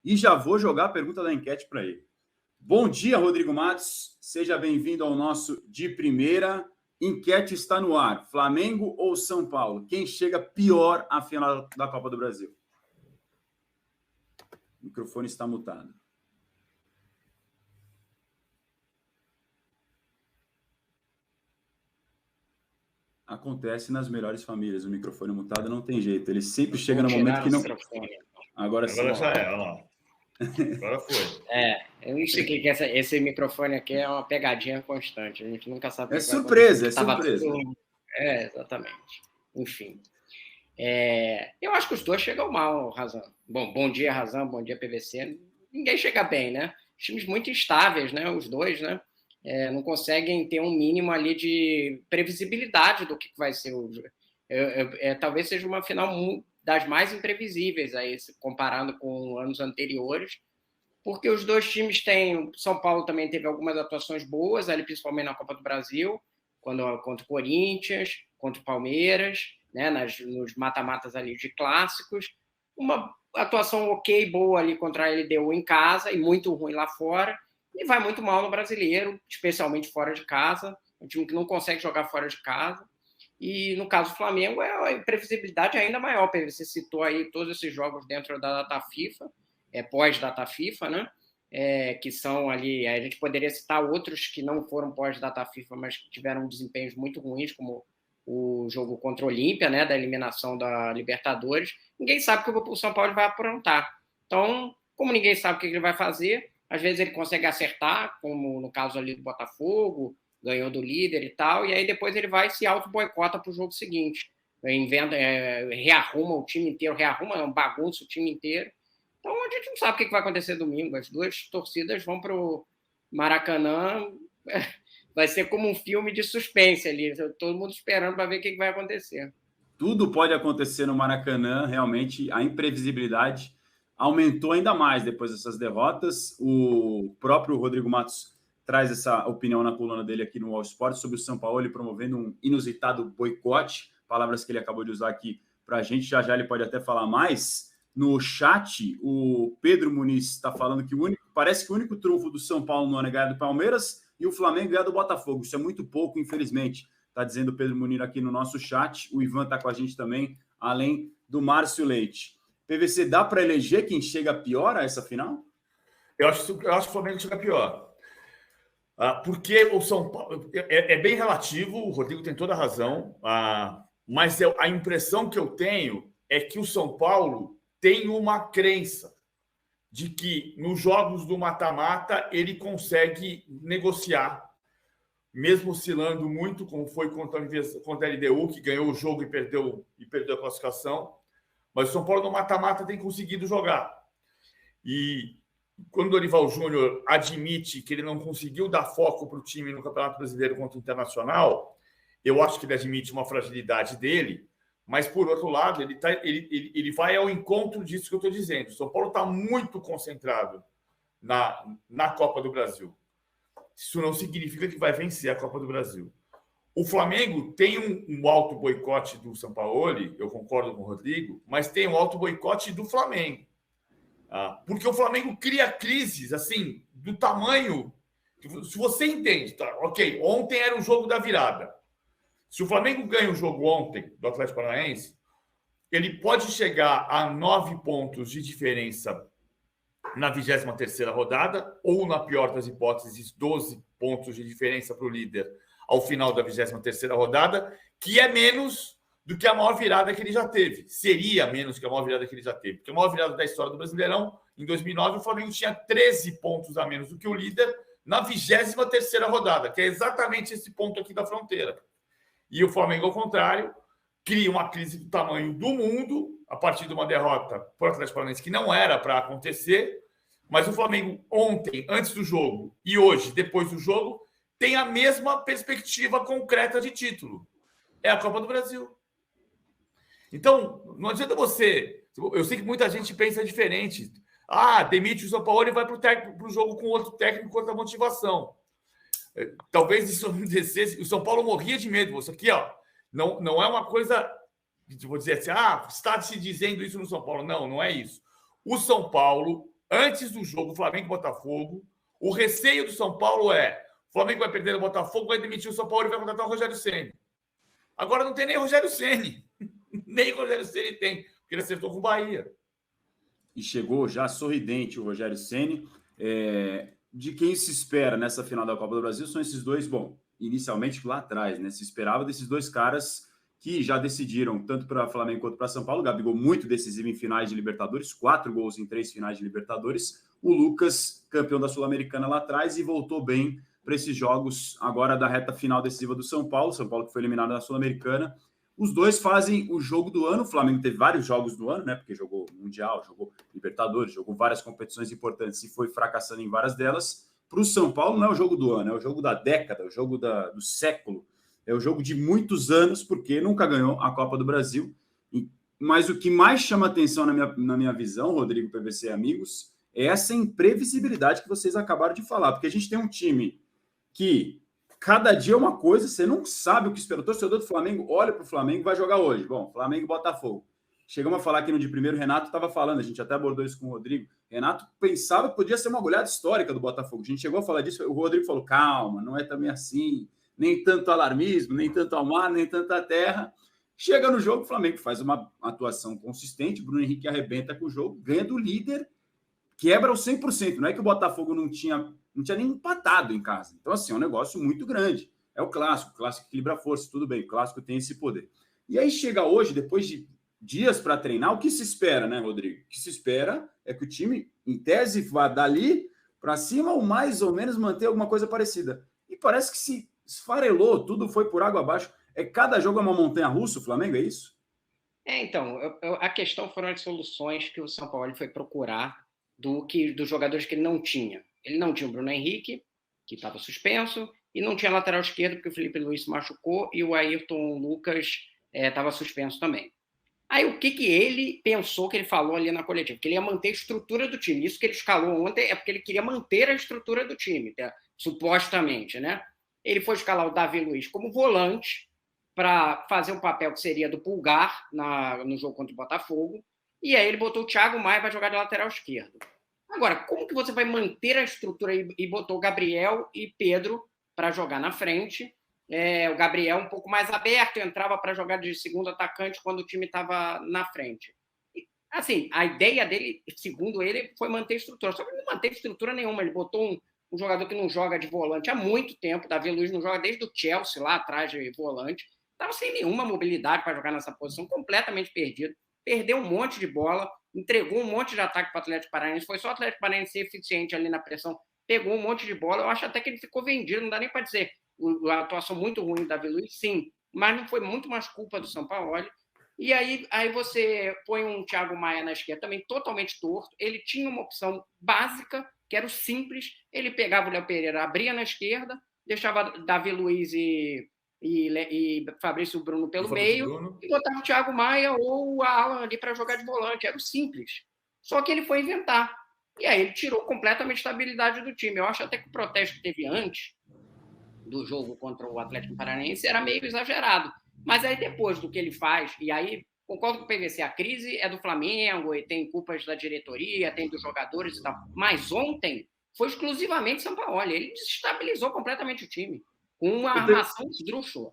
e já vou jogar a pergunta da enquete para ele. Bom dia, Rodrigo Matos. Seja bem-vindo ao nosso De Primeira. Enquete está no ar. Flamengo ou São Paulo? Quem chega pior à final da Copa do Brasil? O microfone está mutado. Acontece nas melhores famílias. O microfone mutado não tem jeito. Ele sempre chega no momento que não... Agora sim. Agora já é, ó. Agora foi. Eu não sei que esse microfone aqui é uma pegadinha constante. A gente nunca sabe. É surpresa, é surpresa. Exatamente. Enfim. Eu acho que os dois chegam mal, Razão. Bom dia, Razão. Bom dia, PVC. Ninguém chega bem, né? Times muito instáveis, né? Os dois, né? Não conseguem ter um mínimo ali de previsibilidade do que vai ser o jogo. Talvez seja uma final das mais imprevisíveis aí, comparando com anos anteriores, porque os dois times têm... São Paulo também teve algumas atuações boas, ali, principalmente na Copa do Brasil, contra o Corinthians, contra o Palmeiras, né, nos mata-matas ali de clássicos. Uma atuação ok, boa ali contra a LDU em casa e muito ruim lá fora. E vai muito mal no Brasileiro, especialmente fora de casa. Um time que não consegue jogar fora de casa. E, no caso do Flamengo, a imprevisibilidade é ainda maior. Você citou aí todos esses jogos dentro da data FIFA, pós-data FIFA, né? Que são ali... A gente poderia citar outros que não foram pós-data FIFA, mas que tiveram desempenhos muito ruins, como o jogo contra o Olímpia, né? Da eliminação da Libertadores. Ninguém sabe o que o São Paulo vai aprontar. Então, como ninguém sabe o que ele vai fazer, às vezes ele consegue acertar, como no caso ali do Botafogo, ganhou do líder e tal, e aí depois ele vai e se auto-boicota para o jogo seguinte. Rearruma o time inteiro, bagunça o time inteiro. Então a gente não sabe o que vai acontecer domingo. As duas torcidas vão para o Maracanã, vai ser como um filme de suspense ali, todo mundo esperando para ver o que vai acontecer. Tudo pode acontecer no Maracanã, realmente a imprevisibilidade aumentou ainda mais depois dessas derrotas. O próprio Rodrigo Matos traz essa opinião na coluna dele aqui no All Sport sobre o São Paulo, ele promovendo um inusitado boicote, palavras que ele acabou de usar aqui para a gente, já ele pode até falar mais. No chat, o Pedro Muniz está falando que parece que o único trunfo do São Paulo no ano é ganhar do Palmeiras e o Flamengo ganhar do Botafogo. Isso é muito pouco, infelizmente, está dizendo o Pedro Muniz aqui no nosso chat. O Ivan está com a gente também, além do Márcio Leite. PVC, dá para eleger quem chega pior a essa final? Eu acho que o Flamengo chega pior. Porque o São Paulo... É bem relativo, o Rodrigo tem toda a razão, mas a impressão que eu tenho é que o São Paulo tem uma crença de que nos jogos do mata-mata ele consegue negociar, mesmo oscilando muito, como foi contra a LDU, que ganhou o jogo e perdeu a classificação. Mas o São Paulo no mata-mata tem conseguido jogar. E quando o Dorival Júnior admite que ele não conseguiu dar foco para o time no Campeonato Brasileiro contra o Internacional, eu acho que ele admite uma fragilidade dele, mas, por outro lado, ele vai ao encontro disso que eu estou dizendo. O São Paulo está muito concentrado na Copa do Brasil. Isso não significa que vai vencer a Copa do Brasil. O Flamengo tem um alto boicote do Sampaoli, eu concordo com o Rodrigo, mas tem um alto boicote do Flamengo. Porque o Flamengo cria crises, assim, do tamanho... Se você entende, tá? Ok, ontem era o jogo da virada. Se o Flamengo ganha o jogo ontem do Atlético Paranaense, ele pode chegar a 9 pontos de diferença na 23ª rodada, ou, na pior das hipóteses, 12 pontos de diferença para o líder ao final da 23ª rodada, que é menos do que a maior virada que ele já teve. Seria menos que a maior virada que ele já teve. Porque a maior virada da história do Brasileirão, em 2009, o Flamengo tinha 13 pontos a menos do que o líder na 23ª rodada, que é exatamente esse ponto aqui da fronteira. E o Flamengo, ao contrário, cria uma crise do tamanho do mundo a partir de uma derrota para o Atlético Paranaense que não era para acontecer, mas o Flamengo ontem, antes do jogo, e hoje, depois do jogo, tem a mesma perspectiva concreta de título. É a Copa do Brasil. Então, não adianta você... Eu sei que muita gente pensa diferente. Demite o São Paulo e vai para o jogo com outro técnico com outra motivação. Talvez isso acontecesse. O São Paulo morria de medo. Isso aqui, não é uma coisa... Vou dizer assim, está se dizendo isso no São Paulo. Não é isso. O São Paulo antes do jogo Flamengo e Botafogo, o receio do São Paulo é: o Flamengo vai perder o Botafogo, vai demitir o São Paulo e vai contratar o Rogério Ceni. Agora não tem nem Rogério Ceni. Nem Rogério Ceni tem, porque ele acertou com o Bahia. E chegou já sorridente o Rogério Ceni. De quem se espera nessa final da Copa do Brasil são esses dois, bom, inicialmente lá atrás, né? Se esperava desses dois caras que já decidiram, tanto para Flamengo quanto para São Paulo. O Gabigol muito decisivo em finais de Libertadores, 4 gols em 3 finais de Libertadores. O Lucas, campeão da Sul-Americana lá atrás, e voltou bem para esses jogos agora da reta final decisiva do São Paulo que foi eliminado na Sul-Americana. Os dois fazem o jogo do ano. O Flamengo teve vários jogos do ano, né? Porque jogou Mundial, jogou Libertadores, jogou várias competições importantes e foi fracassando em várias delas. Para o São Paulo não é o jogo do ano, é o jogo da década, é o jogo do século. É o jogo de muitos anos, porque nunca ganhou a Copa do Brasil. Mas o que mais chama atenção na minha visão, Rodrigo, PVC e amigos, é essa imprevisibilidade que vocês acabaram de falar. Porque a gente tem um time que cada dia é uma coisa, você não sabe o que espera. O torcedor do Flamengo olha para o Flamengo e vai jogar hoje. Bom, Flamengo e Botafogo. Chegamos a falar aqui no de primeiro, o Renato estava falando, a gente até abordou isso com o Rodrigo. Renato pensava que podia ser uma goleada histórica do Botafogo. A gente chegou a falar disso, o Rodrigo falou, calma, não é também assim, nem tanto alarmismo, nem tanto ao mar, nem tanta terra. Chega no jogo, o Flamengo faz uma atuação consistente, Bruno Henrique arrebenta com o jogo, ganha do líder, quebra o 100%. Não é que o Botafogo não tinha nem empatado em casa. Então, assim, é um negócio muito grande. É o clássico equilibra a força, tudo bem, o clássico tem esse poder. E aí chega hoje, depois de dias para treinar, o que se espera, né, Rodrigo? O que se espera é que o time, em tese, vá dali para cima ou mais ou menos manter alguma coisa parecida. E parece que se esfarelou, tudo foi por água abaixo. Cada jogo é uma montanha-russa, o Flamengo, é isso? Então, a questão foram as soluções que o São Paulo foi procurar dos jogadores que ele não tinha. Ele não tinha o Bruno Henrique, que estava suspenso, e não tinha lateral esquerdo, porque o Felipe Luiz se machucou, e o Ayrton Lucas estava suspenso também. Aí, o que ele pensou, que ele falou ali na coletiva? Que ele ia manter a estrutura do time. Isso que ele escalou ontem é porque ele queria manter a estrutura do time, supostamente, né? Ele foi escalar o Davi Luiz como volante para fazer um papel que seria do Pulgar no jogo contra o Botafogo, e aí ele botou o Thiago Maia para jogar de lateral esquerdo. Agora, como que você vai manter a estrutura e botou Gabriel e Pedro para jogar na frente? O Gabriel um pouco mais aberto, entrava para jogar de segundo atacante quando o time estava na frente. E, assim, a ideia dele, segundo ele, foi manter a estrutura. Só que ele não manteve estrutura nenhuma. Ele botou um jogador que não joga de volante há muito tempo. Davi Luiz não joga desde o Chelsea, lá atrás de volante. Estava sem nenhuma mobilidade para jogar nessa posição, completamente perdido. Perdeu um monte de bola, entregou um monte de ataque para o Atlético Paranaense. Foi só o Atlético Paranaense ser eficiente ali na pressão. Pegou um monte de bola. Eu acho até que ele ficou vendido, não dá nem para dizer. A atuação muito ruim do Davi Luiz, sim, mas não foi muito mais culpa do São Paulo. E aí você põe um Thiago Maia na esquerda também totalmente torto. Ele tinha uma opção básica, que era o simples. Ele pegava o Léo Pereira, abria na esquerda, deixava Davi Luiz e Fabrício Bruno pelo meio, e botava o Thiago Maia ou o Alan ali para jogar de volante. Era o simples. Só que ele foi inventar. E aí ele tirou completamente a estabilidade do time. Eu acho até que o protesto que teve antes do jogo contra o Atlético Paranaense era meio exagerado. Mas aí depois do que ele faz, e aí concordo com o PVC, a crise é do Flamengo e tem culpas da diretoria, tem dos jogadores e tal. Mas ontem foi exclusivamente São Paulo. Ele desestabilizou completamente o time com uma armação esdrúxula.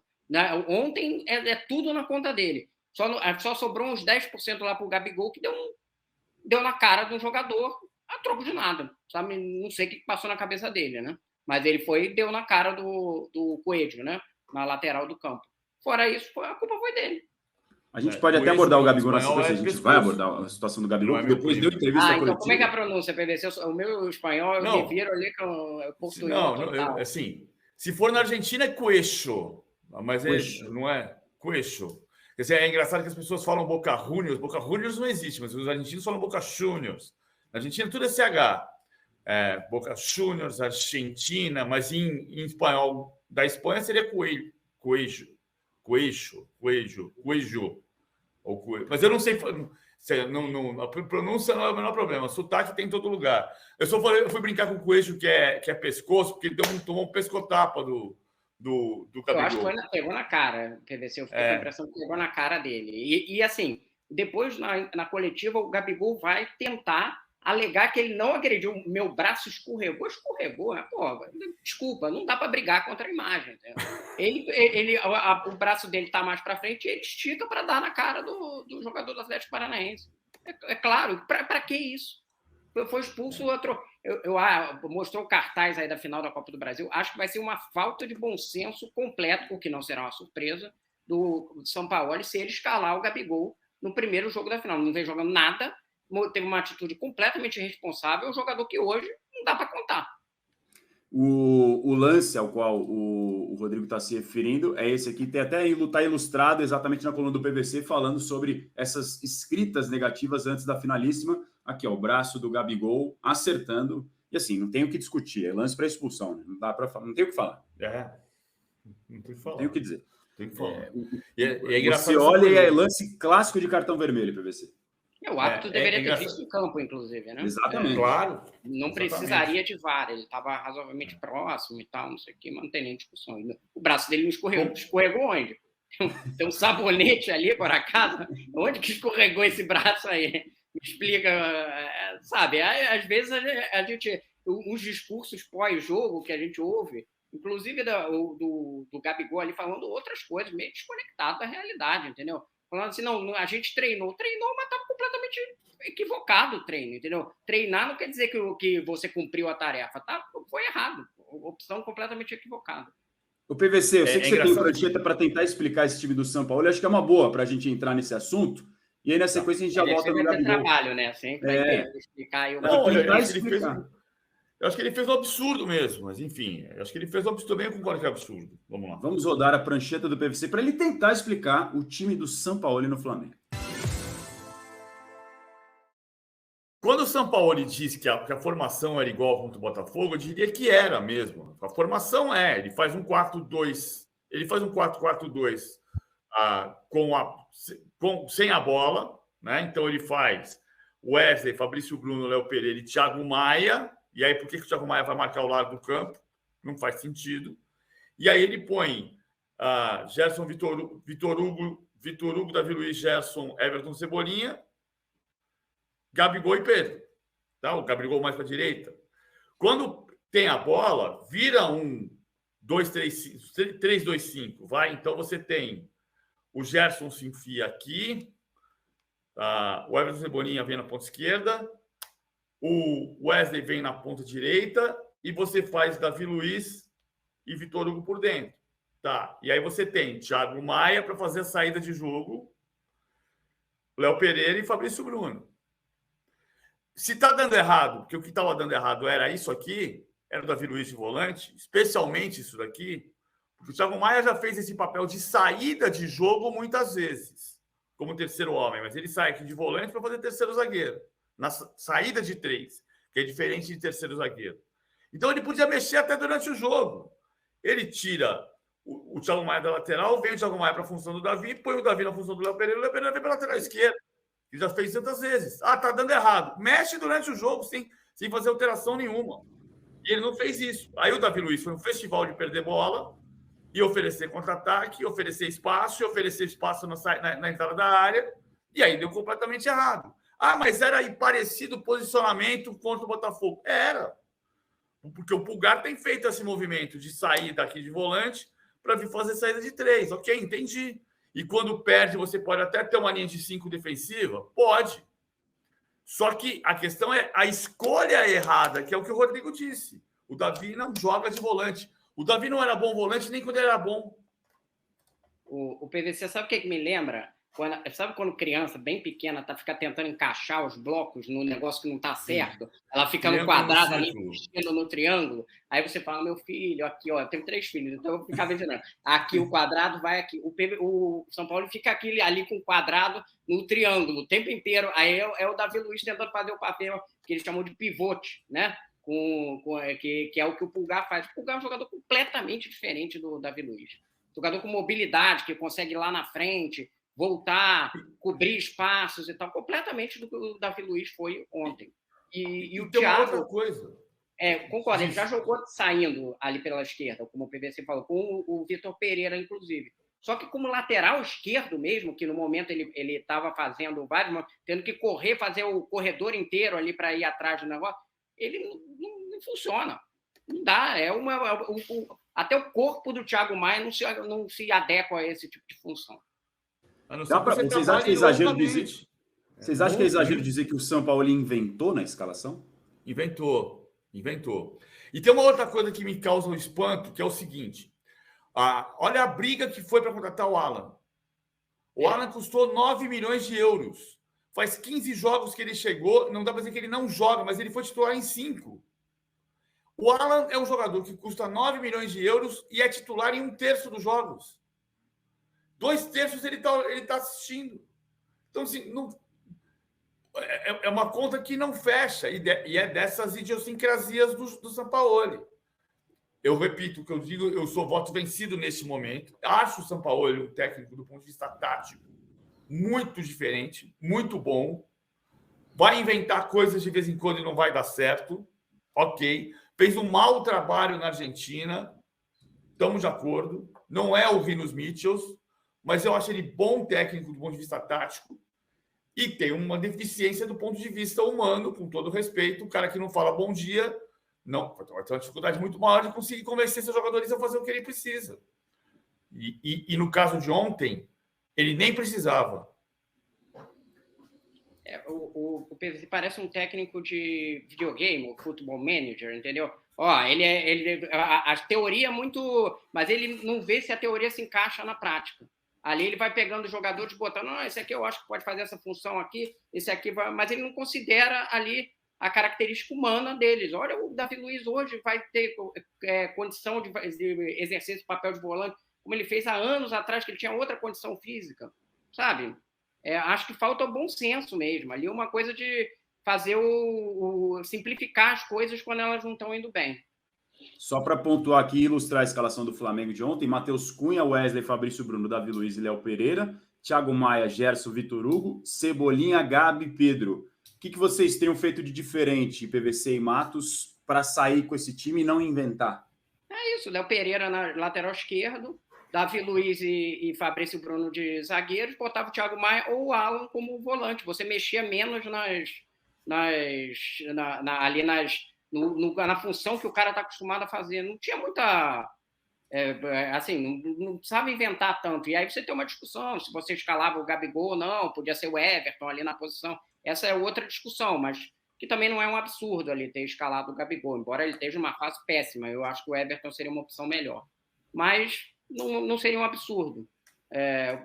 Ontem é tudo na conta dele. Só sobrou uns 10% lá para o Gabigol, que deu na cara de um jogador a troco de nada. Sabe? Não sei o que passou na cabeça dele, né? Mas ele deu na cara do Coelho, né? Na lateral do campo. Fora isso, a culpa foi dele. A gente pode até abordar o Gabigol na sequência, a gente vai abordar a situação do Gabigol, que depois deu entrevista coletiva. Então como é que é a pronúncia, PVC? O meu espanhol, eu me viro ali com o português. Não, assim, se for na Argentina é Coelho, mas não é Coelho. Quer dizer, é engraçado que as pessoas falam Boca Juniors. Boca Juniors não existe, mas os argentinos falam Boca Juniors. Na Argentina tudo é CH. Boca Juniors, Argentina, mas em espanhol da Espanha seria Coelho. Mas eu não sei, a pronúncia não é o menor problema. Sotaque tem em todo lugar. Eu fui brincar com o Coelho, que é pescoço, porque ele tomou um pescotapa do Gabigol. Eu acho que pegou na cara, PVC. Eu fiquei com a impressão que pegou na cara dele. E assim, depois na coletiva, o Gabigol vai tentar alegar que ele não agrediu, meu braço escorregou, pô, desculpa, não dá para brigar contra a imagem. Entendeu? O braço dele está mais para frente e ele estica para dar na cara do jogador do Atlético Paranaense. É claro, para que isso? Foi expulso outro. Mostrou o cartaz aí da final da Copa do Brasil. Acho que vai ser uma falta de bom senso completo, o que não será uma surpresa, do São Paulo se ele escalar o Gabigol no primeiro jogo da final. Não vem jogando nada, teve uma atitude completamente irresponsável, um jogador que hoje não dá para contar. O lance ao qual o Rodrigo está se referindo é esse aqui, está ilustrado exatamente na coluna do PVC, falando sobre essas escritas negativas antes da finalíssima. Aqui, ó, o braço do Gabigol acertando. E assim, não tem o que discutir, é lance para expulsão, né? Não tem o que falar. Não tem o que falar. Não tem o que dizer. Tem que falar. Você olha e é lance clássico de cartão vermelho, PVC. O árbitro deveria ter visto o campo, inclusive, né? Exatamente. Claro. Não precisaria de VAR, ele estava razoavelmente próximo e tal, não sei o que, mas não tem nem discussão. O braço dele não escorregou onde? Tem um sabonete ali, por acaso? Onde que escorregou esse braço aí? Me explica, sabe? Às vezes a gente, uns discursos pós-jogo que a gente ouve, inclusive do Gabigol ali falando outras coisas, meio desconectado da realidade, entendeu? Falando assim, não, a gente treinou, mas estava completamente equivocado o treino, entendeu? Treinar não quer dizer que você cumpriu a tarefa, tá? Foi errado, opção completamente equivocada. O PVC, eu sei que você tem prancheta para tentar explicar esse time do São Paulo, eu acho que é uma boa para a gente entrar nesse assunto, e aí na sequência a gente já volta no Gabigol. Trabalho, né? Sempre vai ter que explicar. Eu acho que ele fez um absurdo mesmo, mas enfim, eu acho que ele fez um absurdo, também eu concordo que é absurdo. Vamos lá. Vamos rodar a prancheta do PVC para ele tentar explicar o time do São Paulo no Flamengo. Quando o São Paulo diz que a formação era igual contra o Botafogo, eu diria que era mesmo. A formação ele faz um 4-2, ele faz um 4-4-2 sem a bola, né? Então ele faz Wesley, Fabrício Bruno, Léo Pereira e Thiago Maia. E aí, por que o Thiago Maia vai marcar o lado do campo? Não faz sentido. E aí ele põe Gerson, Vitor Hugo, Davi Luiz, Gerson, Everton, Cebolinha, Gabigol e Pedro. Tá? O Gabigol mais para a direita. Quando tem a bola, vira um 3-2-5. Vai? Então você tem o Gerson se enfia aqui, o Everton Cebolinha vem na ponta esquerda, o Wesley vem na ponta direita e você faz Davi Luiz e Vitor Hugo por dentro. Tá. E aí você tem Thiago Maia para fazer a saída de jogo, Léo Pereira e Fabrício Bruno. Se está dando errado, porque o que estava dando errado era isso aqui, era o Davi Luiz de volante, especialmente isso daqui, porque o Thiago Maia já fez esse papel de saída de jogo muitas vezes, como terceiro homem, mas ele sai aqui de volante para fazer terceiro zagueiro, na saída de 3, que é diferente de terceiro zagueiro. Então ele podia mexer até durante o jogo. Ele tira o Thiago Maia da lateral, vem o Thiago Maia para a função do Davi, põe o Davi na função do Léo Pereira, o Léo Pereira vem para a lateral esquerda. Ele já fez tantas vezes. Tá dando errado. Mexe durante o jogo sem fazer alteração nenhuma. E ele não fez isso. Aí o Davi Luiz foi um festival de perder bola e oferecer contra-ataque, oferecer espaço na entrada da área, e aí deu completamente errado. Mas era parecido o posicionamento contra o Botafogo. Era. Porque o Pulgar tem feito esse movimento de sair daqui de volante para vir fazer saída de 3. Ok, entendi. E quando perde, você pode até ter uma linha de 5 defensiva? Pode. Só que a questão é a escolha errada, que é o que o Rodrigo disse. O Davi não joga de volante. O Davi não era bom volante nem quando ele era bom. O PVC, sabe o que me lembra? Sabe quando criança, bem pequena, fica tentando encaixar os blocos no negócio que não está certo? Ela fica no quadrado ali, mexendo no triângulo. Aí você fala, meu filho, aqui, ó, eu tenho 3 filhos, então eu vou ficar vendo. Aqui o quadrado vai aqui. O São Paulo fica ali com o quadrado no triângulo o tempo inteiro. Aí é o Davi Luiz tentando fazer o papel que ele chamou de pivote, né? Que é o que o Pulgar faz. O Pulgar é um jogador completamente diferente do Davi Luiz. Jogador com mobilidade, que consegue ir lá na frente, voltar, cobrir espaços e tal, completamente do que o Davi Luiz foi ontem. E o Thiago... outra coisa. Concordo, ele já jogou saindo ali pela esquerda, como o PVC falou, com o Vitor Pereira, inclusive. Só que como lateral esquerdo mesmo, que no momento ele estava fazendo vários, tendo que correr, fazer o corredor inteiro ali para ir atrás do negócio, ele não funciona. Não dá. Até o corpo do Thiago Maia não se adequa a esse tipo de função. Vocês acham que é exagero dizer? Vocês acham que é exagero dizer que o Sampaoli inventou na escalação? Inventou. E tem uma outra coisa que me causa um espanto, que é o seguinte. Olha a briga que foi para contratar o Alan. O Alan custou 9 milhões de euros. Faz 15 jogos que ele chegou, não dá para dizer que ele não joga, mas ele foi titular em 5. O Alan é um jogador que custa 9 milhões de euros e é titular em 1/3 dos jogos. 2/3 ele tá assistindo. Então, assim, é uma conta que não fecha. E é dessas idiosincrasias do Sampaoli. Eu repito o que eu digo, eu sou voto vencido neste momento. Acho o Sampaoli um técnico do ponto de vista tático muito diferente, muito bom. Vai inventar coisas de vez em quando e não vai dar certo. Ok. Fez um mau trabalho na Argentina. Estamos de acordo. Não é o Rinos Mitchells, mas eu acho ele bom técnico do ponto de vista tático e tem uma deficiência do ponto de vista humano, com todo respeito. O cara que não fala bom dia vai ter uma dificuldade muito maior de conseguir convencer seus jogadores a fazer o que ele precisa. E no caso de ontem, ele nem precisava. O PVC parece um técnico de videogame, o Football Manager, entendeu? A teoria é muito... Mas ele não vê se a teoria se encaixa na prática. Ali ele vai pegando os jogadores, botando, esse aqui eu acho que pode fazer essa função aqui, esse aqui vai... Mas ele não considera ali a característica humana deles. Olha, o Davi Luiz hoje vai ter condição de exercer esse papel de volante, como ele fez há anos atrás, que ele tinha outra condição física, sabe? Acho que falta o bom senso mesmo. Ali uma coisa de fazer simplificar as coisas quando elas não estão indo bem. Só para pontuar aqui e ilustrar a escalação do Flamengo de ontem, Matheus Cunha, Wesley, Fabrício Bruno, Davi Luiz e Léo Pereira, Thiago Maia, Gerson, Vitor Hugo, Cebolinha, Gabi, Pedro. O que vocês tenham feito de diferente, PVC e Matos, para sair com esse time e não inventar? É isso, Léo Pereira na lateral esquerdo, Davi Luiz e Fabrício Bruno de zagueiros, botava o Thiago Maia ou o Alan como volante. Você mexia menos na função que o cara está acostumado a fazer. Não tinha muita... não precisava inventar tanto. E aí você tem uma discussão, se você escalava o Gabigol ou não, podia ser o Everton ali na posição. Essa é outra discussão, mas que também não é um absurdo ali ter escalado o Gabigol, embora ele esteja uma fase péssima. Eu acho que o Everton seria uma opção melhor. Mas não seria um absurdo.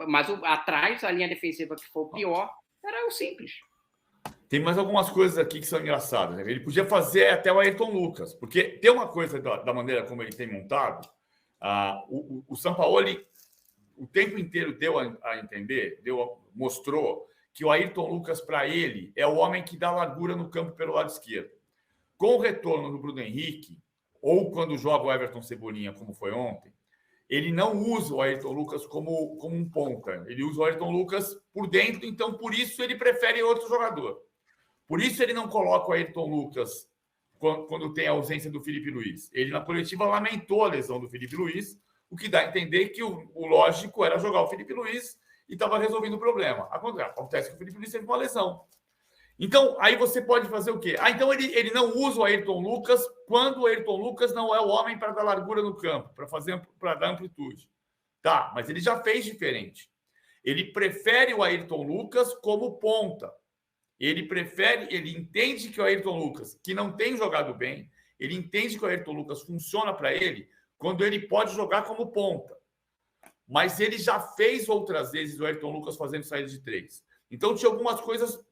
Mas atrás, a linha defensiva que foi o pior, era o simples. Tem mais algumas coisas aqui que são engraçadas. Né? Ele podia fazer até o Ayrton Lucas, porque tem uma coisa da maneira como ele tem montado. O Sampaoli, o tempo inteiro deu a entender, mostrou que o Ayrton Lucas, para ele, é o homem que dá largura no campo pelo lado esquerdo. Com o retorno do Bruno Henrique, ou quando joga o Everton Cebolinha, como foi ontem, ele não usa o Ayrton Lucas como um ponta. Ele usa o Ayrton Lucas por dentro, então, por isso, ele prefere outro jogador. Por isso, ele não coloca o Ayrton Lucas quando tem a ausência do Felipe Luiz. Ele, na coletiva, lamentou a lesão do Felipe Luiz, o que dá a entender que o lógico era jogar o Felipe Luiz e estava resolvendo o problema. Acontece que o Felipe Luiz teve uma lesão. Então, aí você pode fazer o quê? Então ele não usa o Ayrton Lucas quando o Ayrton Lucas não é o homem para dar largura no campo, para dar amplitude. Tá, mas ele já fez diferente. Ele prefere o Ayrton Lucas como ponta. Ele entende que o Ayrton Lucas, que não tem jogado bem, ele entende que o Ayrton Lucas funciona para ele quando ele pode jogar como ponta. Mas ele já fez outras vezes o Ayrton Lucas fazendo saída de 3. Então, tinha algumas coisas...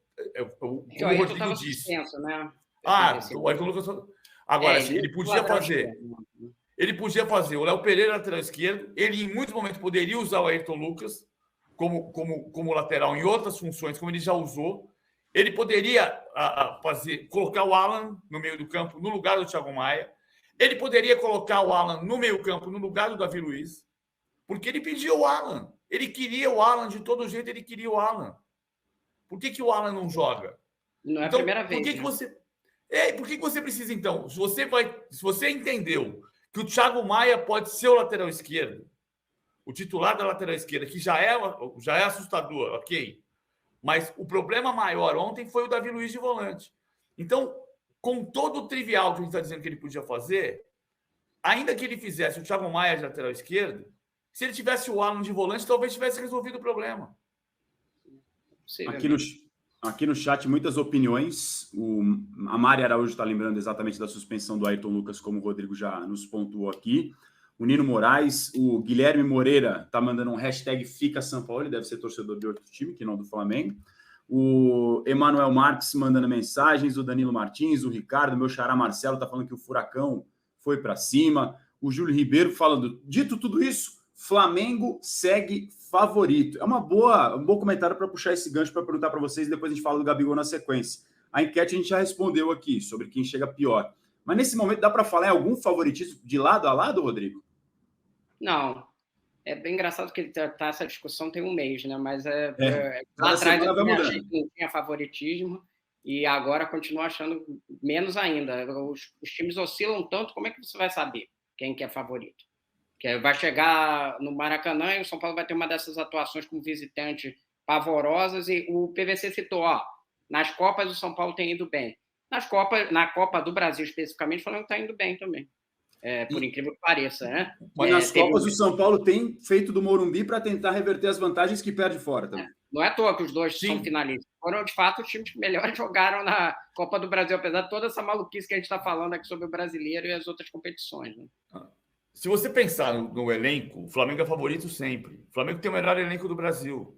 Como o Rodrigo disse. Suspenso, né? O Ayrton Lucas... Agora, ele podia fazer... Ele podia fazer o Léo Pereira lateral esquerdo. Ele, em muitos momentos, poderia usar o Ayrton Lucas como lateral em outras funções, como ele já usou. Ele poderia colocar o Alan no meio do campo, no lugar do Thiago Maia. Ele poderia colocar o Alan no meio campo, no lugar do Davi Luiz. Porque ele pediu o Alan. Ele queria o Alan, de todo jeito ele queria o Alan. Por que o Alan não joga? Não é a primeira vez. Por que você precisa, então? Se você entendeu que o Thiago Maia pode ser o lateral esquerdo, o titular da lateral esquerda, que já é assustador, ok? Mas o problema maior ontem foi o Davi Luiz de volante. Então, com todo o trivial que a gente está dizendo que ele podia fazer, ainda que ele fizesse o Thiago Maia de lateral esquerdo, se ele tivesse o Alan de volante, talvez tivesse resolvido o problema. Aqui no chat, muitas opiniões. A Mari Araújo está lembrando exatamente da suspensão do Ayrton Lucas, como o Rodrigo já nos pontuou aqui. O Nino Moraes, o Guilherme Moreira está mandando um hashtag Fica São Paulo, ele deve ser torcedor de outro time, que não do Flamengo. O Emanuel Marques mandando mensagens, o Danilo Martins, o Ricardo, meu xará Marcelo está falando que o Furacão foi para cima. O Júlio Ribeiro falando, dito tudo isso, Flamengo segue favorito. É um bom comentário para puxar esse gancho para perguntar para vocês e depois a gente fala do Gabigol na sequência. A enquete a gente já respondeu aqui sobre quem chega pior. Mas nesse momento dá para falar em algum favoritismo de lado a lado, Rodrigo? Não. É bem engraçado que ele tá essa discussão tem um mês, né? Mas lá atrás eu também achei que não tinha favoritismo e agora continuo achando menos ainda. Os times oscilam tanto, como é que você vai saber quem que é favorito? Que vai chegar no Maracanã e o São Paulo vai ter uma dessas atuações como visitante pavorosas e o PVC citou, nas Copas o São Paulo tem ido bem. Na Copa do Brasil especificamente, o Flamengo está indo bem também. Por incrível que pareça, né? Mas nas Copas o São Paulo tem feito do Morumbi para tentar reverter as vantagens que perde fora também. Não é à toa que os dois são finalistas. Foram, de fato, os times que melhor jogaram na Copa do Brasil, apesar de toda essa maluquice que a gente está falando aqui sobre o brasileiro e as outras competições. Né? Se você pensar no elenco, o Flamengo é favorito sempre. O Flamengo tem o melhor elenco do Brasil.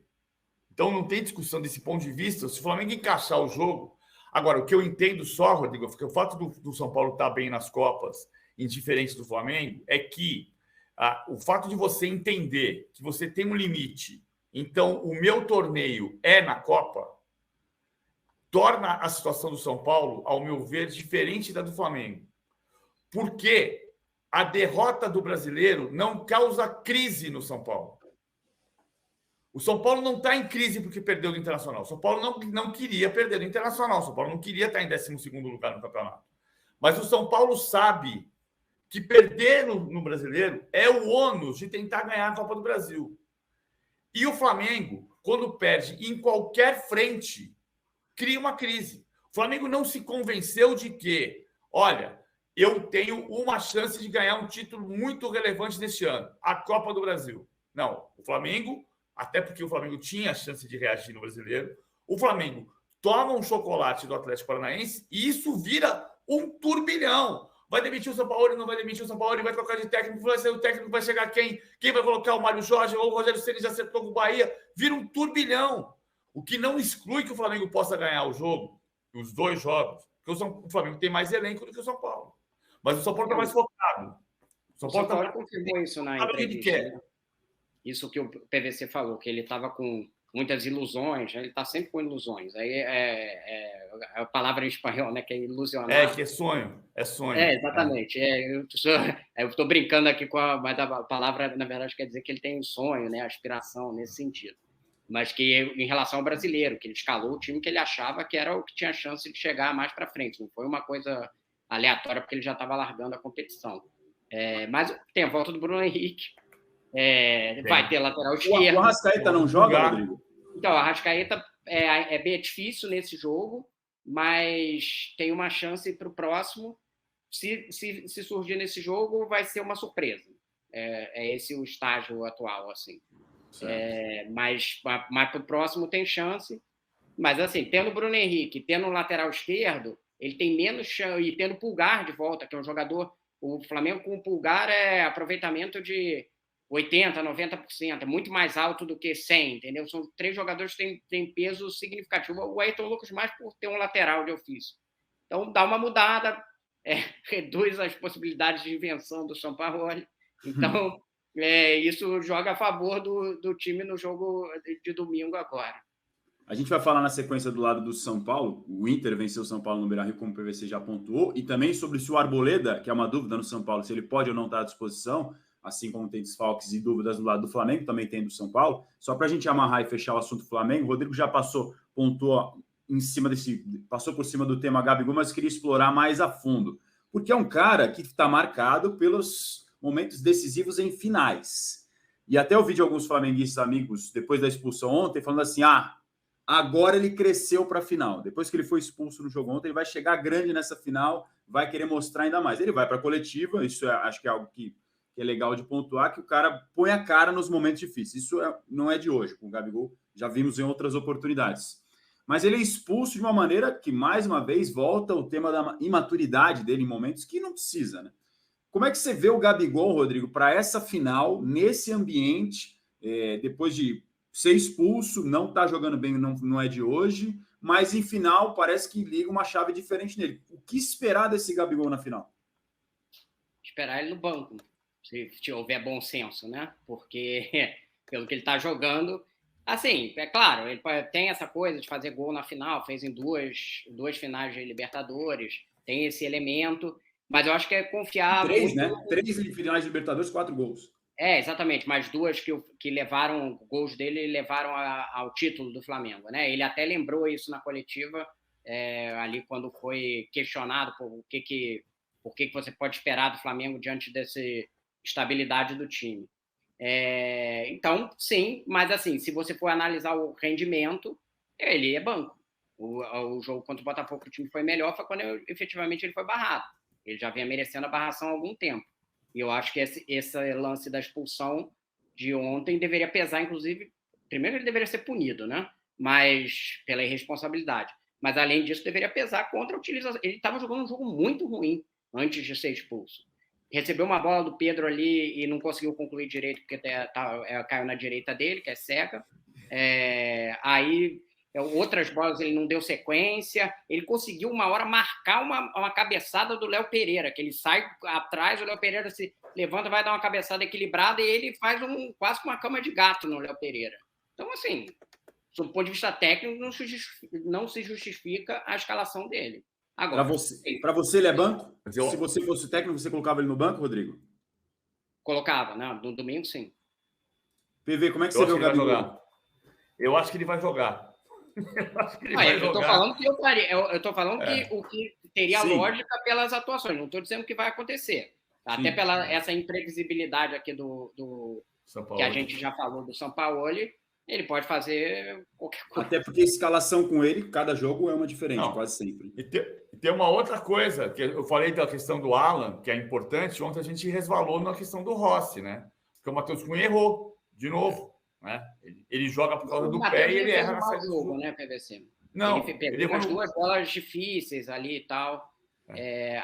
Então não tem discussão desse ponto de vista. Se o Flamengo encaixar o jogo... Agora, o que eu entendo só, Rodrigo, porque o fato do São Paulo estar bem nas Copas, indiferente do Flamengo, é que o fato de você entender que você tem um limite, então o meu torneio é na Copa, torna a situação do São Paulo, ao meu ver, diferente da do Flamengo. Porque a derrota do brasileiro não causa crise no São Paulo. O São Paulo não está em crise porque perdeu do Internacional. O São Paulo não queria perder do Internacional. O São Paulo não queria estar em 12º lugar no campeonato. Mas o São Paulo sabe que perder no brasileiro é o ônus de tentar ganhar a Copa do Brasil. E o Flamengo, quando perde em qualquer frente, cria uma crise. O Flamengo não se convenceu de que, olha, eu tenho uma chance de ganhar um título muito relevante neste ano, a Copa do Brasil. Não, o Flamengo, até porque o Flamengo tinha a chance de reagir no brasileiro, o Flamengo toma um chocolate do Atlético Paranaense e isso vira um turbilhão. Vai demitir o Sampaoli, não vai demitir o Sampaoli, vai trocar de técnico, vai ser o técnico, vai chegar quem? Quem vai colocar o Mário Jorge ou o Rogério Ceni já acertou com o Bahia? Vira um turbilhão. O que não exclui que o Flamengo possa ganhar o jogo, os dois jogos, porque o Flamengo tem mais elenco do que o São Paulo. Mas o São Paulo está mais focado. O São Paulo confirmou isso na entrevista. Isso que o PVC falou, que ele estava com muitas ilusões, ele está sempre com ilusões. Aí é a palavra em espanhol, né, que é ilusionar. Que é sonho. É sonho. Exatamente. Eu estou brincando aqui mas a palavra, na verdade, quer dizer que ele tem um sonho, né, aspiração nesse sentido. Mas que em relação ao brasileiro, que ele escalou o time que ele achava que era o que tinha chance de chegar mais para frente. Não foi uma coisa aleatória, porque ele já estava largando a competição. Mas tem a volta do Bruno Henrique. Vai ter lateral esquerdo. O Arrascaeta não joga, Rodrigo? Então, o Arrascaeta é bem difícil nesse jogo, mas tem uma chance para o próximo. Se surgir nesse jogo, vai ser uma surpresa. É esse o estágio atual, assim. Mas para o próximo tem chance. Mas, assim, tendo o Bruno Henrique, tendo o lateral esquerdo, ele tem menos chance. E tendo o Pulgar de volta, que é um jogador... O Flamengo com o Pulgar é aproveitamento de 80%, 90%. É muito mais alto do que 100%, entendeu? São 3 jogadores que têm peso significativo. O Ayrton Lucas mais por ter um lateral de ofício. Então, dá uma mudada, reduz as possibilidades de invenção do Sampaoli. Então... isso joga a favor do time no jogo de domingo agora. A gente vai falar na sequência do lado do São Paulo. O Inter venceu o São Paulo no Beira-Rio, como o PVC já pontuou, e também sobre se o Arboleda, que é uma dúvida no São Paulo, se ele pode ou não estar à disposição, assim como tem desfalques e dúvidas do lado do Flamengo, também tem do São Paulo. Só para a gente amarrar e fechar o assunto Flamengo, o Rodrigo já pontuou passou por cima do tema Gabigol, mas queria explorar mais a fundo, porque é um cara que está marcado pelos momentos decisivos em finais. E até eu vi de alguns flamenguistas amigos, depois da expulsão ontem, falando assim, agora ele cresceu para a final. Depois que ele foi expulso no jogo ontem, ele vai chegar grande nessa final, vai querer mostrar ainda mais. Ele vai para a coletiva, isso acho que é algo que é legal de pontuar, que o cara põe a cara nos momentos difíceis. Isso não é de hoje, com o Gabigol já vimos em outras oportunidades. Mas ele é expulso de uma maneira que, mais uma vez, volta o tema da imaturidade dele em momentos que não precisa, né? Como é que você vê o Gabigol, Rodrigo, para essa final, nesse ambiente, depois de ser expulso, não está jogando bem, não é de hoje, mas em final parece que liga uma chave diferente nele. O que esperar desse Gabigol na final? Esperar ele no banco, se houver bom senso, né? Porque, pelo que ele está jogando, assim, é claro, ele tem essa coisa de fazer gol na final, fez em duas finais de Libertadores, tem esse elemento, mas eu acho que é confiar... 3, né? 3 finais de Libertadores, 4 gols. Exatamente, mas 2 que levaram, gols dele levaram ao título do Flamengo, né? Ele até lembrou isso na coletiva, ali quando foi questionado por que você pode esperar do Flamengo diante dessa estabilidade do time. Então, sim, mas assim, se você for analisar o rendimento, ele é banco. O jogo contra o Botafogo, que o time foi melhor, foi quando efetivamente ele foi barrado. Ele já vinha merecendo a barração há algum tempo. E eu acho que esse lance da expulsão de ontem deveria pesar, inclusive, primeiro ele deveria ser punido, né? Mas pela irresponsabilidade. Mas, além disso, deveria pesar contra a utilização. Ele estava jogando um jogo muito ruim antes de ser expulso. Recebeu uma bola do Pedro ali e não conseguiu concluir direito, porque caiu na direita dele, que é cega. Aí... outras bolas ele não deu sequência, ele conseguiu uma hora marcar uma cabeçada do Léo Pereira, que ele sai atrás, o Léo Pereira se levanta, vai dar uma cabeçada equilibrada e ele faz quase uma cama de gato no Léo Pereira. Então, assim, do ponto de vista técnico, não se justifica a escalação dele. Agora, para você ele é banco? Se você fosse técnico, você colocava ele no banco, Rodrigo? Colocava, né? No domingo, sim. PV, como é que você vê o Gabigol? Eu acho que ele vai jogar. Eu estou falando que eu faria. Eu estou falando que o que teria lógica pelas atuações. Não estou dizendo que vai acontecer. Até pela essa imprevisibilidade aqui do que a gente já falou do Sampaoli, ele pode fazer qualquer coisa. Até porque a escalação com ele, cada jogo é uma diferente, quase sempre. E tem uma outra coisa, que eu falei da questão do Alan, que é importante. Ontem a gente resvalou na questão do Rossi, né? Porque o Matheus Cunha errou de novo. Né? Ele joga por causa do pé e ele erra na saída do jogo, né, PVC? Não, ele pegou umas 2 bolas difíceis ali e tal.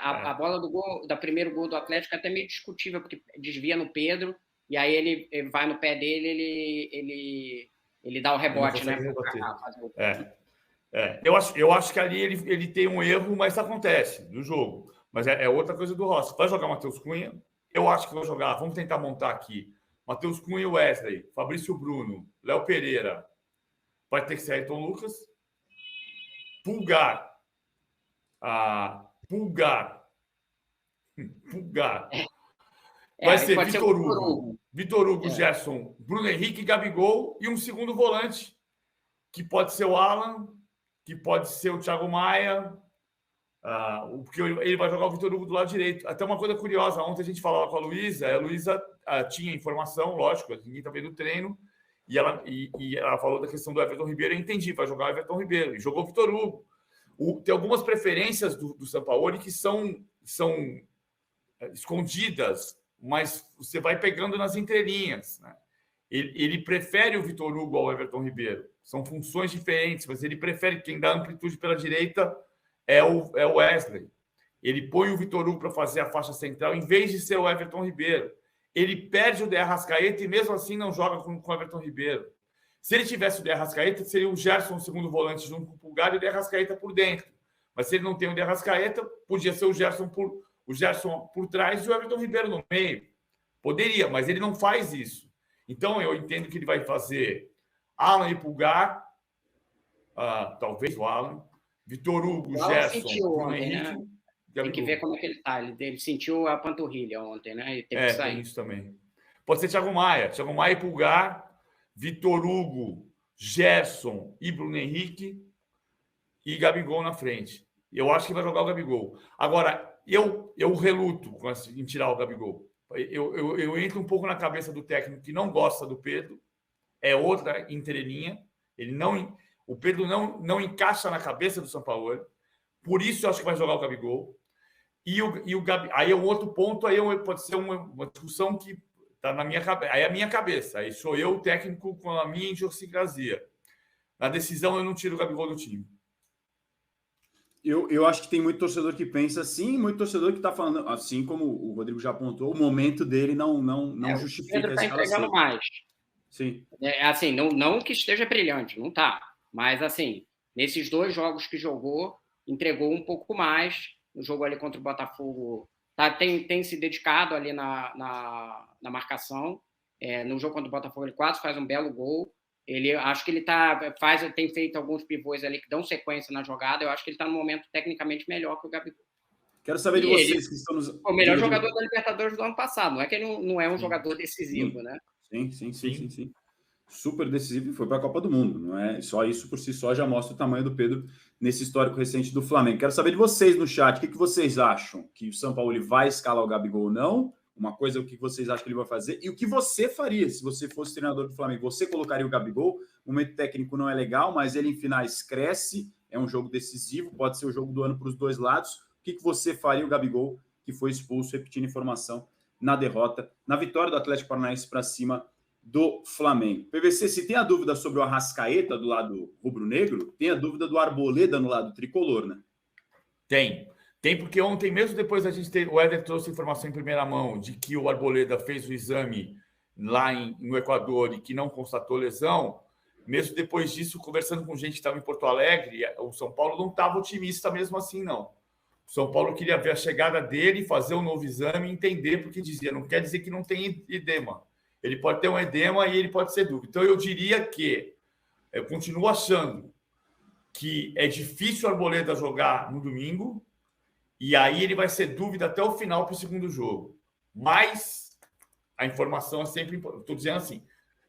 A bola do primeiro gol do Atlético é até meio discutível, porque desvia no Pedro, e aí ele vai no pé dele, ele dá o rebote, né? Eu acho que ali ele tem um erro, mas acontece no jogo. Mas é outra coisa do Rossi. Vai jogar o Matheus Cunha? Eu acho que vai jogar. Vamos tentar montar aqui. Matheus Cunha e Wesley, Fabrício Bruno, Léo Pereira, vai ter que ser Ayrton Lucas, Pulgar. Vai ser Vitor Hugo, Gerson, Bruno Henrique, Gabigol e um segundo volante, que pode ser o Alan, que pode ser o Thiago Maia, porque ele vai jogar o Vitor Hugo do lado direito. Até uma coisa curiosa, ontem a gente falava com a Luísa tinha informação, lógico, ninguém está vendo o treino, e ela falou da questão do Everton Ribeiro. Eu entendi, vai jogar o Everton Ribeiro, e jogou o Vitor Hugo. Tem algumas preferências do Sampaoli que são escondidas, mas você vai pegando nas entrelinhas, né? Ele prefere o Vitor Hugo ao Everton Ribeiro. São funções diferentes, mas ele prefere. Quem dá amplitude pela direita é o Wesley. Ele põe o Vitor Hugo para fazer a faixa central em vez de ser o Everton Ribeiro. Ele perde o De Arrascaeta e mesmo assim não joga com o Everton Ribeiro. Se ele tivesse o De Arrascaeta, seria o Gerson, segundo volante, junto com o Pulgar, e o De Arrascaeta por dentro. Mas se ele não tem o De Arrascaeta, podia ser o Gerson por trás e o Everton Ribeiro no meio. Poderia, mas ele não faz isso. Então, eu entendo que ele vai fazer Alan e Pulgar, talvez o Alan, Vitor Hugo, Gerson, Bruno Henrique. Né? Tem que ver como é que ele está. Ele sentiu a panturrilha ontem, né? Ele teve que sair. Tem isso também. Pode ser Thiago Maia e Pulgar, Vitor Hugo, Gerson e Bruno Henrique e Gabigol na frente. Eu acho que vai jogar o Gabigol. Agora, eu reluto em tirar o Gabigol. eu entro um pouco na cabeça do técnico que não gosta do Pedro, é outra entrelinha. O Pedro não encaixa na cabeça do Sampaoli, por isso eu acho que vai jogar o Gabigol. E o Gabi, aí é um outro ponto, aí pode ser uma discussão que está na minha cabeça. Aí é a minha cabeça, aí sou eu o técnico com a minha idiosincrasia. Na decisão, eu não tiro o Gabigol do time. Eu acho que tem muito torcedor que pensa assim, muito torcedor que está falando, assim como o Rodrigo já apontou, o momento dele não justifica o Pedro a está entregando mais. Sim. Assim, não que esteja brilhante, não está. Mas, assim, nesses 2 jogos que jogou, entregou um pouco mais. No jogo ali contra o Botafogo, tem se dedicado ali na marcação. No jogo contra o Botafogo, ele quase faz um belo gol. Acho que ele tem feito alguns pivôs ali que dão sequência na jogada. Eu acho que ele está num momento tecnicamente melhor que o Gabigol. Quero saber de vocês que estão nos... O melhor jogador da Libertadores do ano passado. Não é que ele não é um jogador decisivo, né? Sim. Super decisivo e foi para a Copa do Mundo. Não é só isso por si só já mostra o tamanho do Pedro nesse histórico recente do Flamengo. Quero saber de vocês no chat. O que vocês acham? Que o Sampaoli vai escalar o Gabigol ou não? Uma coisa é o que vocês acham que ele vai fazer e o que você faria se você fosse treinador do Flamengo. Você colocaria o Gabigol? O momento técnico não é legal, mas ele em finais cresce. É um jogo decisivo, pode ser o jogo do ano para os 2 lados. O que você faria o Gabigol, que foi expulso, repetindo informação, na derrota, na vitória do Atlético Paranaense para cima do Flamengo? PVC, se tem a dúvida sobre o Arrascaeta do lado rubro-negro, tem a dúvida do Arboleda no lado tricolor, né? Tem, porque ontem, mesmo depois da gente ter... O Éder trouxe informação em primeira mão de que o Arboleda fez o exame lá no Equador e que não constatou lesão. Mesmo depois disso, conversando com gente que estava em Porto Alegre, o São Paulo não estava otimista mesmo assim, não. O São Paulo queria ver a chegada dele, fazer um novo exame e entender, porque dizia, não quer dizer que não tem edema. Ele pode ter um edema e ele pode ser dúvida. Então, eu diria que eu continuo achando que é difícil o Arboleda jogar no domingo e aí ele vai ser dúvida até o final para o segundo jogo. Mas a informação é sempre... Estou dizendo assim,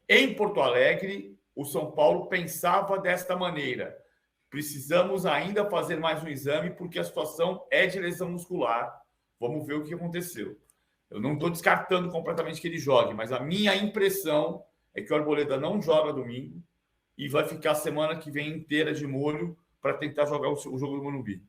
em Porto Alegre, o São Paulo pensava desta maneira. Precisamos ainda fazer mais um exame porque a situação é de lesão muscular. Vamos ver o que aconteceu. Eu não estou descartando completamente que ele jogue, mas a minha impressão é que o Arboleda não joga domingo e vai ficar a semana que vem inteira de molho para tentar jogar o jogo do Morumbi.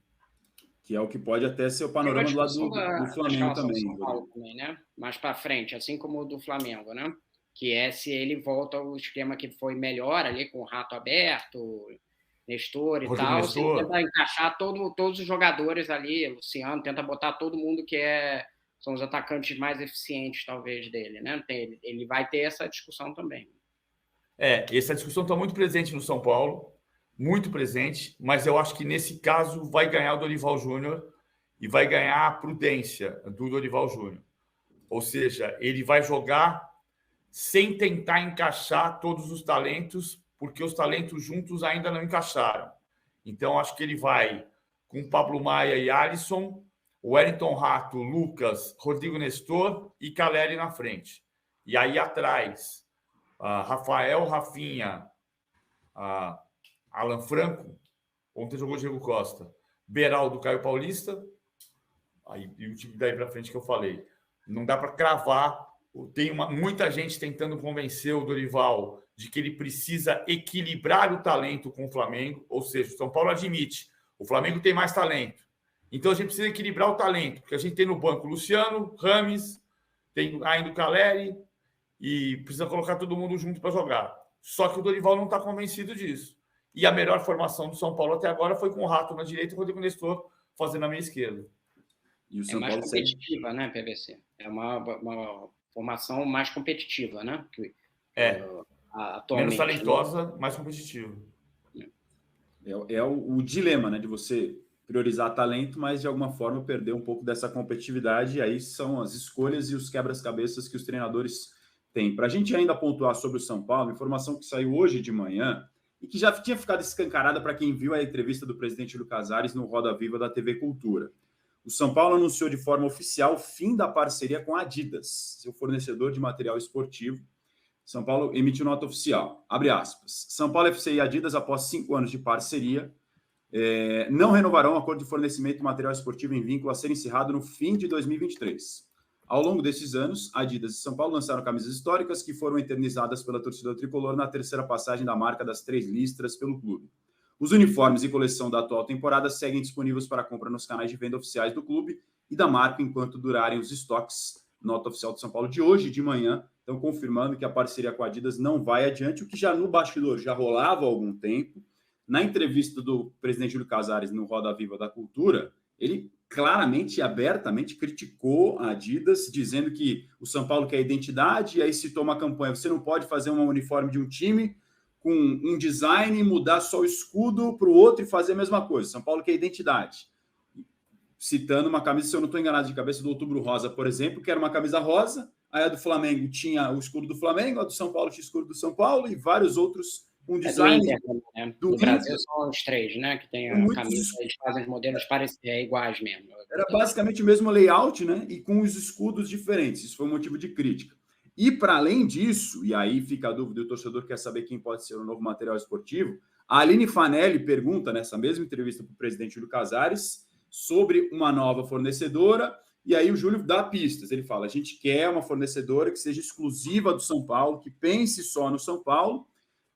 Que é o que pode até ser o panorama do lado do Flamengo também. São Paulo também, né? Mais para frente, assim como o do Flamengo, né? Que é se ele volta ao esquema que foi melhor ali, com o Rato aberto, Nestor e tal. Se ele tentar encaixar todos os jogadores ali, Luciano, tenta botar todo mundo que são os atacantes mais eficientes, talvez, dele, né? Ele vai ter essa discussão também. Essa discussão está muito presente no São Paulo, muito presente, mas eu acho que nesse caso vai ganhar o Dorival Júnior e vai ganhar a prudência do Dorival Júnior. Ou seja, ele vai jogar sem tentar encaixar todos os talentos, porque os talentos juntos ainda não encaixaram. Então, acho que ele vai com Pablo Maia e Alisson, Wellington Rato, Lucas, Rodrigo Nestor e Caleri na frente. E aí atrás, Rafael, Rafinha, Alan Franco, ontem jogou Diego Costa, Beraldo, Caio Paulista, aí, e o time daí para frente que eu falei. Não dá para cravar. Tem muita gente tentando convencer o Dorival de que ele precisa equilibrar o talento com o Flamengo, ou seja, o São Paulo admite, o Flamengo tem mais talento. Então, a gente precisa equilibrar o talento, porque a gente tem no banco Luciano, Rames, tem ainda o Caleri, e precisa colocar todo mundo junto para jogar. Só que o Dorival não está convencido disso. E a melhor formação do São Paulo até agora foi com o Rato na direita e o Rodrigo Nestor fazendo a meia esquerda. E o São Paulo competitiva, né, PVC? É uma formação mais competitiva, né? Menos talentosa, mais competitiva. É o dilema, né, de você priorizar talento, mas de alguma forma perder um pouco dessa competitividade, e aí são as escolhas e os quebra-cabeças que os treinadores têm. Para a gente ainda pontuar sobre o São Paulo, informação que saiu hoje de manhã e que já tinha ficado escancarada para quem viu a entrevista do presidente Júlio Casares no Roda Viva da TV Cultura. O São Paulo anunciou de forma oficial o fim da parceria com a Adidas, seu fornecedor de material esportivo. São Paulo emitiu nota oficial, abre aspas, São Paulo FC e Adidas, após 5 anos de parceria, não renovarão o acordo de fornecimento de material esportivo em vínculo a ser encerrado no fim de 2023. Ao longo desses anos, Adidas e São Paulo lançaram camisas históricas que foram eternizadas pela torcida tricolor na terceira passagem da marca das 3 listras pelo clube. Os uniformes e coleção da atual temporada seguem disponíveis para compra nos canais de venda oficiais do clube e da marca enquanto durarem os estoques. Nota oficial de São Paulo de hoje de manhã, estão confirmando que a parceria com a Adidas não vai adiante, o que já no bastidor já rolava há algum tempo. Na entrevista do presidente Júlio Casares no Roda Viva da Cultura, ele claramente e abertamente criticou a Adidas, dizendo que o São Paulo quer identidade, e aí citou uma campanha, você não pode fazer um uniforme de um time com um design, mudar só o escudo para o outro e fazer a mesma coisa. São Paulo quer identidade. Citando uma camisa, se eu não estou enganado de cabeça, do Outubro Rosa, por exemplo, que era uma camisa rosa, aí a do Flamengo tinha o escudo do Flamengo, a do São Paulo tinha o escudo do São Paulo e vários outros, um design... Do Inter, né? No Brasil são os 3, né? Que tem a camisa, eles fazem os modelos iguais mesmo. Era basicamente o mesmo layout, né? E com os escudos diferentes. Isso foi um motivo de crítica. E, para além disso, e aí fica a dúvida, o torcedor quer saber quem pode ser o novo material esportivo, a Aline Fanelli pergunta, nessa mesma entrevista para o presidente Júlio Casares, sobre uma nova fornecedora, e aí o Júlio dá pistas. Ele fala, a gente quer uma fornecedora que seja exclusiva do São Paulo, que pense só no São Paulo,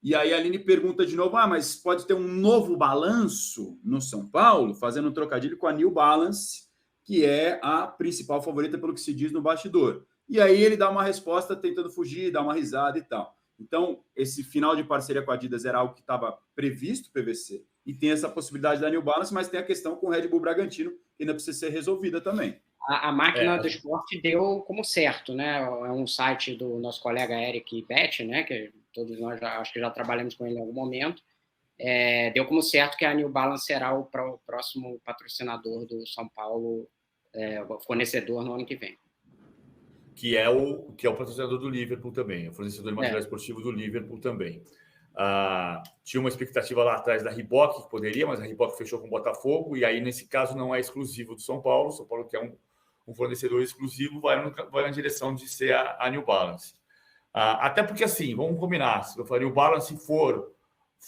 e aí a Aline pergunta de novo, mas pode ter um novo balanço no São Paulo, fazendo um trocadilho com a New Balance, que é a principal favorita pelo que se diz no bastidor. E aí ele dá uma resposta tentando fugir, dá uma risada e tal. Então, esse final de parceria com a Adidas era algo que estava previsto, PVC, e tem essa possibilidade da New Balance, mas tem a questão com o Red Bull Bragantino, que ainda precisa ser resolvida também. A máquina do esporte deu como certo, né? É um site do nosso colega Eric Bett, né? Que todos nós acho que já trabalhamos com ele em algum momento. Deu como certo que a New Balance será o próximo patrocinador do São Paulo, fornecedor no ano que vem. Que é o patrocinador do Liverpool também, o fornecedor de material esportivo do Liverpool também. Tinha uma expectativa lá atrás da Reebok, que poderia, mas a Reebok fechou com o Botafogo, e aí, nesse caso, não é exclusivo do São Paulo. O São Paulo, que é um fornecedor exclusivo, vai na direção de ser a New Balance. Até porque, assim, vamos combinar, se a New Balance for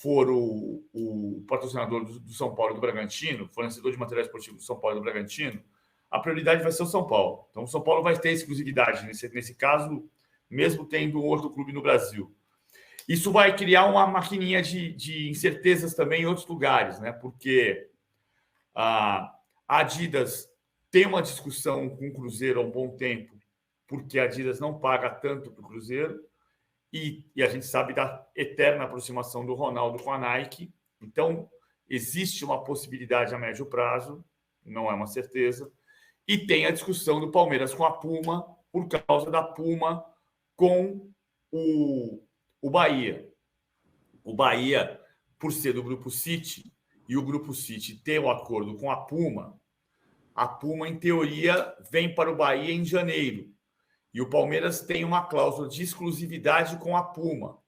o patrocinador do São Paulo e do Bragantino, fornecedor de material esportivo do São Paulo e do Bragantino, a prioridade vai ser o São Paulo. Então, o São Paulo vai ter exclusividade nesse caso, mesmo tendo outro clube no Brasil. Isso vai criar uma maquininha de incertezas também em outros lugares, né? Porque a Adidas tem uma discussão com o Cruzeiro há um bom tempo, porque a Adidas não paga tanto para o Cruzeiro, e a gente sabe da eterna aproximação do Ronaldo com a Nike. Então, existe uma possibilidade a médio prazo, não é uma certeza. E tem a discussão do Palmeiras com a Puma, por causa da Puma com o Bahia. O Bahia, por ser do Grupo City, e o Grupo City ter um acordo com a Puma, em teoria, vem para o Bahia em janeiro. E o Palmeiras tem uma cláusula de exclusividade com a Puma.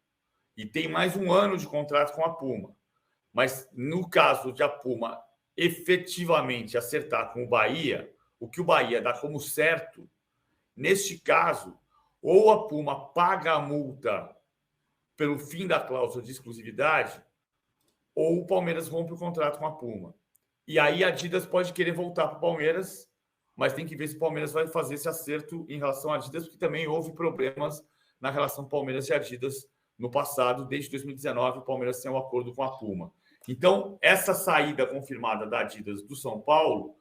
E tem mais um ano de contrato com a Puma. Mas, no caso de a Puma efetivamente acertar com o Bahia, o que o Bahia dá como certo, neste caso, ou a Puma paga a multa pelo fim da cláusula de exclusividade, ou o Palmeiras rompe o contrato com a Puma. E aí a Adidas pode querer voltar para o Palmeiras, mas tem que ver se o Palmeiras vai fazer esse acerto em relação à Adidas, porque também houve problemas na relação Palmeiras e Adidas no passado. Desde 2019, o Palmeiras tem um acordo com a Puma. Então, essa saída confirmada da Adidas do São Paulo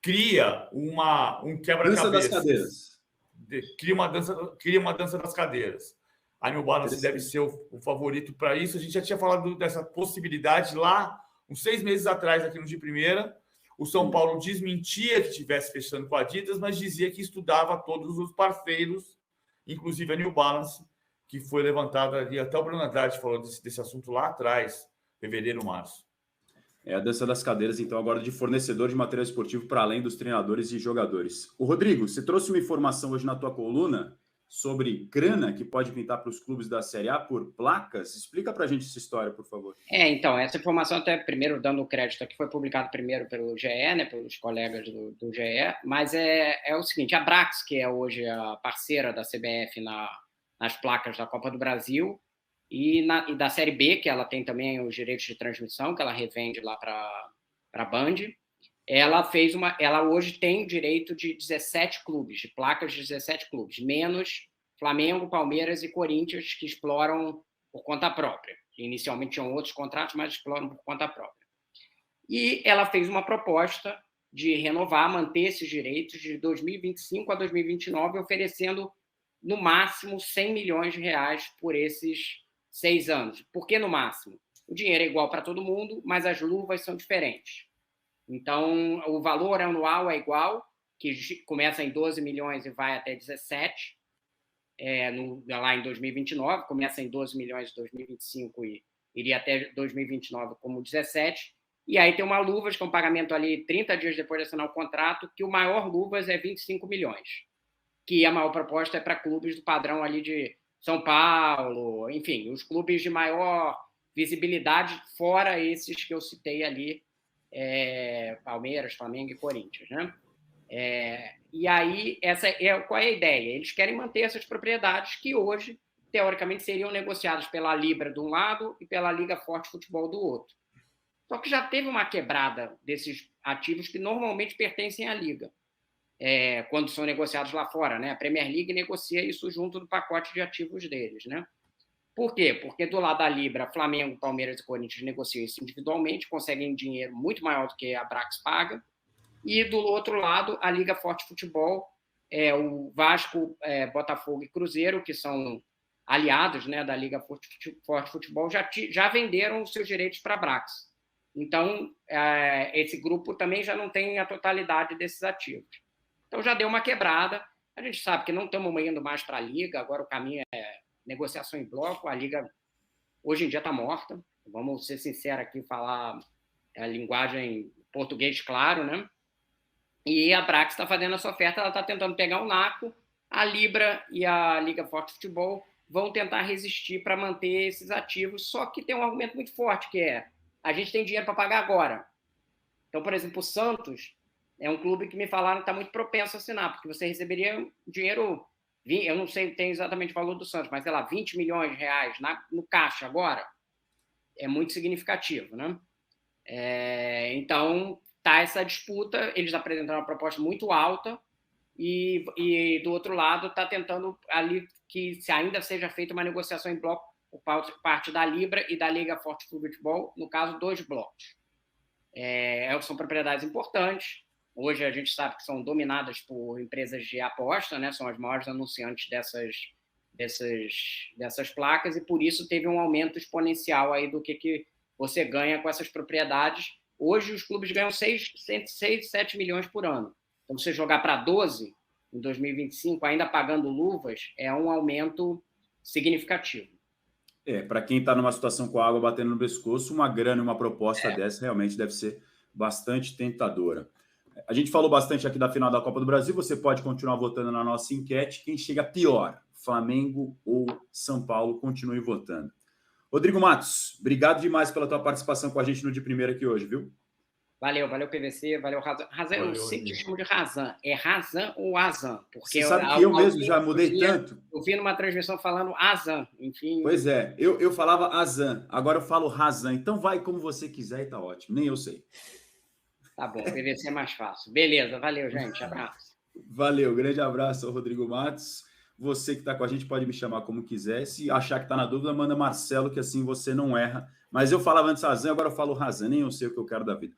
cria um quebra-cabeças. Dança das cadeiras. Cria uma dança das cadeiras. A New Balance deve ser o favorito para isso. A gente já tinha falado dessa possibilidade lá, uns 6 meses atrás, aqui no De Primeira. O São Paulo desmentia que estivesse fechando com a Adidas, mas dizia que estudava todos os parceiros, inclusive a New Balance, que foi levantada ali. Até o Bruno Andrade falou desse assunto lá atrás, fevereiro, março. É a dança das cadeiras, então, agora de fornecedor de material esportivo para além dos treinadores e jogadores. O Rodrigo, você trouxe uma informação hoje na tua coluna sobre grana que pode pintar para os clubes da Série A por placas. Explica para a gente essa história, por favor. Então, essa informação, até primeiro dando crédito aqui, foi publicada primeiro pelo GE, né, pelos colegas do GE, mas é o seguinte, a Brax, que é hoje a parceira da CBF nas placas da Copa do Brasil, e da Série B, que ela tem também os direitos de transmissão, que ela revende lá para a Band, ela hoje tem direito de 17 clubes, de placas de 17 clubes, menos Flamengo, Palmeiras e Corinthians, que exploram por conta própria. Inicialmente tinham outros contratos, mas exploram por conta própria. E ela fez uma proposta de renovar, manter esses direitos de 2025 a 2029, oferecendo, no máximo, 100 milhões de reais por esses 6 anos. Por que no máximo? O dinheiro é igual para todo mundo, mas as luvas são diferentes. Então, o valor anual é igual, que começa em 12 milhões e vai até 17, lá em 2029, começa em 12 milhões em 2025 e iria até 2029 como 17. E aí tem uma luvas, que é um pagamento ali 30 dias depois de assinar o contrato, que o maior luvas é 25 milhões, que a maior proposta é para clubes do padrão ali de São Paulo, enfim, os clubes de maior visibilidade, fora esses que eu citei ali, Palmeiras, Flamengo e Corinthians, né? E aí, qual é a ideia? Eles querem manter essas propriedades que hoje, teoricamente, seriam negociadas pela Libra de um lado e pela Liga Forte Futebol do outro. Só que já teve uma quebrada desses ativos que normalmente pertencem à Liga, quando são negociados lá fora, né? A Premier League negocia isso junto do pacote de ativos deles, né? Por quê? Porque do lado da Libra, Flamengo, Palmeiras e Corinthians negociam isso individualmente, conseguem dinheiro muito maior do que a Brax paga. E do outro lado, a Liga Forte Futebol, o Vasco, Botafogo e Cruzeiro, que são aliados, né, da Liga Forte Futebol, já venderam os seus direitos para a Brax. Então, esse grupo também já não tem a totalidade desses ativos. Então, já deu uma quebrada. A gente sabe que não estamos indo mais para a Liga, agora o caminho é negociação em bloco. A Liga, hoje em dia, está morta. Vamos ser sinceros aqui, falar a linguagem português claro, né? E a Brax está fazendo essa oferta, ela está tentando pegar o NACO, a Libra e a Liga Forte Futebol vão tentar resistir para manter esses ativos, só que tem um argumento muito forte, que a gente tem dinheiro para pagar agora. Então, por exemplo, o Santos é um clube que me falaram que está muito propenso a assinar, porque você receberia dinheiro, eu não sei, tem exatamente o valor do Santos, mas sei lá, 20 milhões de reais no caixa agora, é muito significativo, né? Então, tá essa disputa, eles apresentaram uma proposta muito alta e do outro lado está tentando ali que se ainda seja feita uma negociação em bloco por parte da Libra e da Liga Forte Futebol, no caso, 2 blocos. São propriedades importantes. Hoje a gente sabe que são dominadas por empresas de aposta, né? São as maiores anunciantes dessas placas, e por isso teve um aumento exponencial aí do que você ganha com essas propriedades. Hoje os clubes ganham 6, 7 milhões por ano. Então, você jogar para 12 em 2025, ainda pagando luvas, é um aumento significativo. Para quem está numa situação com a água batendo no pescoço, uma grana e uma proposta dessa realmente deve ser bastante tentadora. A gente falou bastante aqui da final da Copa do Brasil, você pode continuar votando na nossa enquete. Quem chega pior, Flamengo ou São Paulo? Continue votando. Rodrigo Matos, obrigado demais pela tua participação com a gente no De Primeira aqui hoje, viu? Valeu PVC, valeu Razan. Razan, eu sempre chamo de Razan. É Razan ou Azan? Porque você sabe que eu mesmo já mudei tanto. Eu vi numa transmissão falando Azan, enfim. Pois é, eu falava Azan, agora eu falo Razan. Então vai como você quiser e tá ótimo, nem eu sei. Tá bom, PVC é mais fácil. Beleza, valeu, gente, abraço. Valeu, grande abraço ao Rodrigo Matos. Você que está com a gente pode me chamar como quiser. Se achar que está na dúvida, manda Marcelo, que assim você não erra. Mas eu falava antes Razan, agora eu falo Razan, nem eu sei o que eu quero da vida.